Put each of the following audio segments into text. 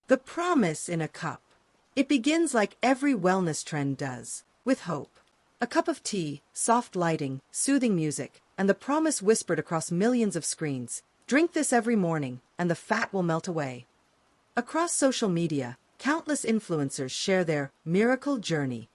The promise in a cup. It begins like every wellness trend does, with hope. A cup of tea, soft lighting, soothing music, and the promise whispered across millions of screens. Drink this every morning, and the fat will melt away. Across social media, countless influencers share their miracle journey.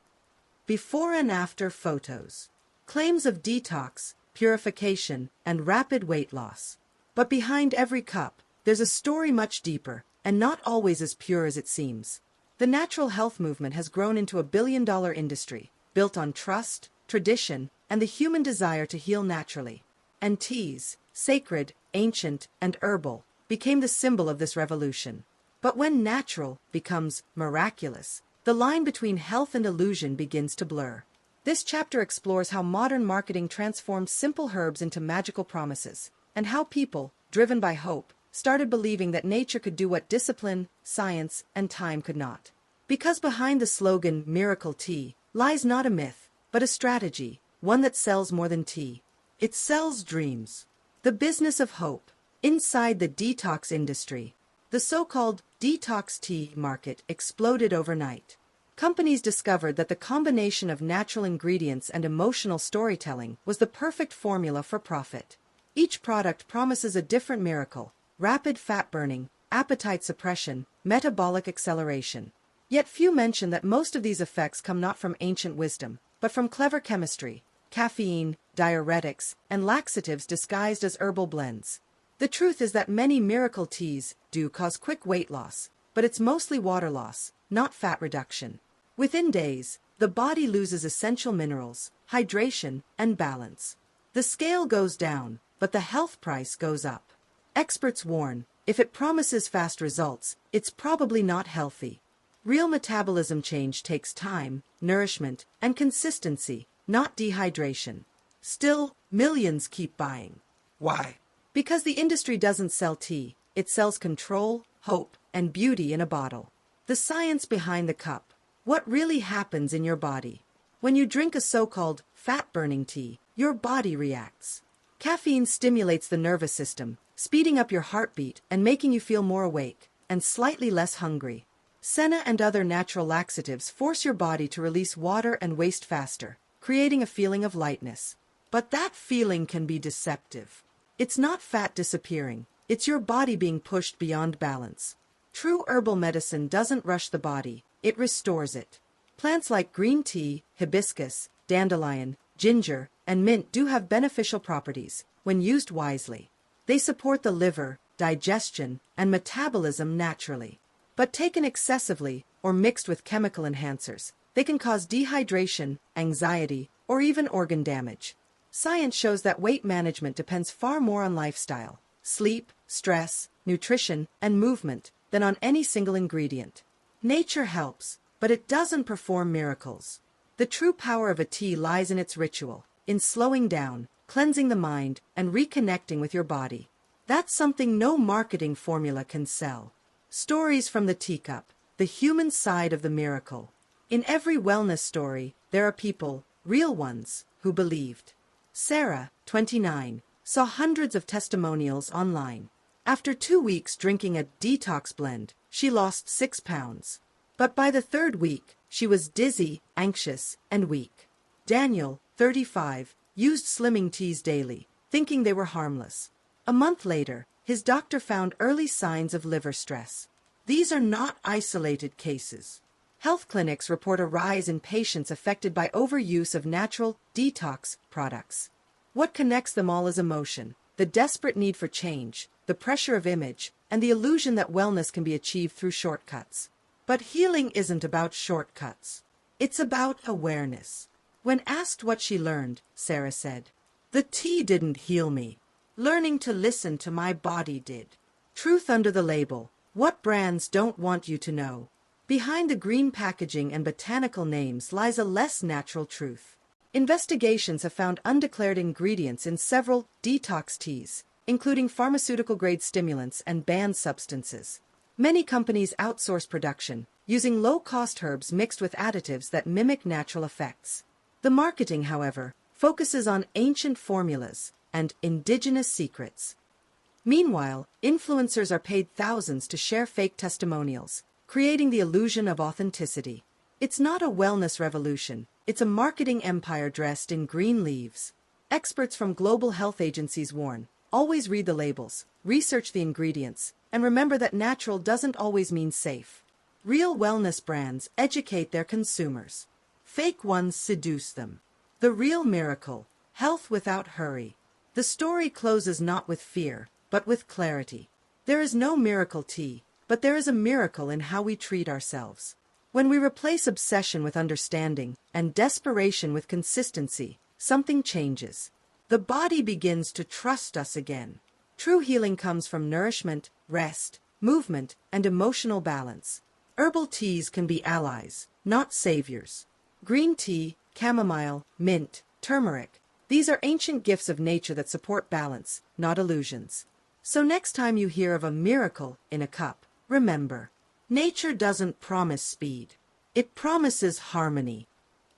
Before and after photos. Claims of detox, purification, and rapid weight loss. But behind every cup, there's a story much deeper, and not always as pure as it seems. The natural health movement has grown into a billion-dollar industry, built on trust, tradition, and the human desire to heal naturally. And teas, sacred, ancient, and herbal, became the symbol of this revolution. But when natural becomes miraculous, the line between health and illusion begins to blur. This chapter explores how modern marketing transformed simple herbs into magical promises, and how people, driven by hope, started believing that nature could do what discipline, science, and time could not. Because behind the slogan "Miracle Tea" lies not a myth, but a strategy, one that sells more than tea. It sells dreams. The business of hope. Inside the detox industry, the so-called detox tea market exploded overnight. Companies discovered that the combination of natural ingredients and emotional storytelling was the perfect formula for profit. Each product promises a different miracle: rapid fat burning, appetite suppression, metabolic acceleration. Yet few mention that most of these effects come not from ancient wisdom, but from clever chemistry, caffeine, diuretics, and laxatives disguised as herbal blends. The truth is that many miracle teas do cause quick weight loss, but it's mostly water loss, not fat reduction. Within days, the body loses essential minerals, hydration, and balance. The scale goes down, but the health price goes up. Experts warn, if it promises fast results, it's probably not healthy. Real metabolism change takes time, nourishment, and consistency, not dehydration. Still, millions keep buying. Why? Because the industry doesn't sell tea, it sells control, hope, and beauty in a bottle. The science behind the cup. What really happens in your body? When you drink a so-called fat-burning tea, your body reacts. Caffeine stimulates the nervous system, speeding up your heartbeat and making you feel more awake, and slightly less hungry. Senna and other natural laxatives force your body to release water and waste faster, creating a feeling of lightness. But that feeling can be deceptive. It's not fat disappearing, it's your body being pushed beyond balance. True herbal medicine doesn't rush the body, it restores it. Plants like green tea, hibiscus, dandelion, ginger, and mint do have beneficial properties when used wisely. They support the liver, digestion, and metabolism naturally. But taken excessively or mixed with chemical enhancers, they can cause dehydration, anxiety, or even organ damage. Science shows that weight management depends far more on lifestyle, sleep, stress, nutrition, and movement than on any single ingredient. Nature helps, but it doesn't perform miracles. The true power of a tea lies in its ritual, in slowing down, cleansing the mind, and reconnecting with your body. That's something no marketing formula can sell. Stories from the teacup, the human side of the miracle. In every wellness story, there are people, real ones, who believed. Sarah, 29, saw hundreds of testimonials online. After 2 weeks drinking a detox blend, she lost 6 pounds. But by the 3rd week, she was dizzy, anxious, and weak. Daniel, 35, used slimming teas daily, thinking they were harmless. A month later, his doctor found early signs of liver stress. These are not isolated cases. Health clinics report a rise in patients affected by overuse of natural detox products. What connects them all is emotion, the desperate need for change, the pressure of image, and the illusion that wellness can be achieved through shortcuts. But healing isn't about shortcuts. It's about awareness. When asked what she learned, Sarah said, "The tea didn't heal me. Learning to listen to my body did." Truth under the label. What brands don't want you to know. Behind the green packaging and botanical names lies a less natural truth. Investigations have found undeclared ingredients in several detox teas, including pharmaceutical-grade stimulants and banned substances. Many companies outsource production, using low-cost herbs mixed with additives that mimic natural effects. The marketing, however, focuses on ancient formulas and indigenous secrets. Meanwhile, influencers are paid thousands to share fake testimonials, creating the illusion of authenticity. It's not a wellness revolution, it's a marketing empire dressed in green leaves. Experts from global health agencies warn, always read the labels, research the ingredients, and remember that natural doesn't always mean safe. Real wellness brands educate their consumers. Fake ones seduce them. The real miracle, health without hurry. The story closes not with fear, but with clarity. There is no miracle tea, but there is a miracle in how we treat ourselves. When we replace obsession with understanding and desperation with consistency, something changes. The body begins to trust us again. True healing comes from nourishment, rest, movement, and emotional balance. Herbal teas can be allies, not saviors. Green tea, chamomile, mint, turmeric. These are ancient gifts of nature that support balance, not illusions. So next time you hear of a miracle in a cup, remember, nature doesn't promise speed. It promises harmony.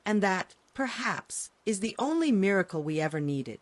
And that, perhaps, is the only miracle we ever needed.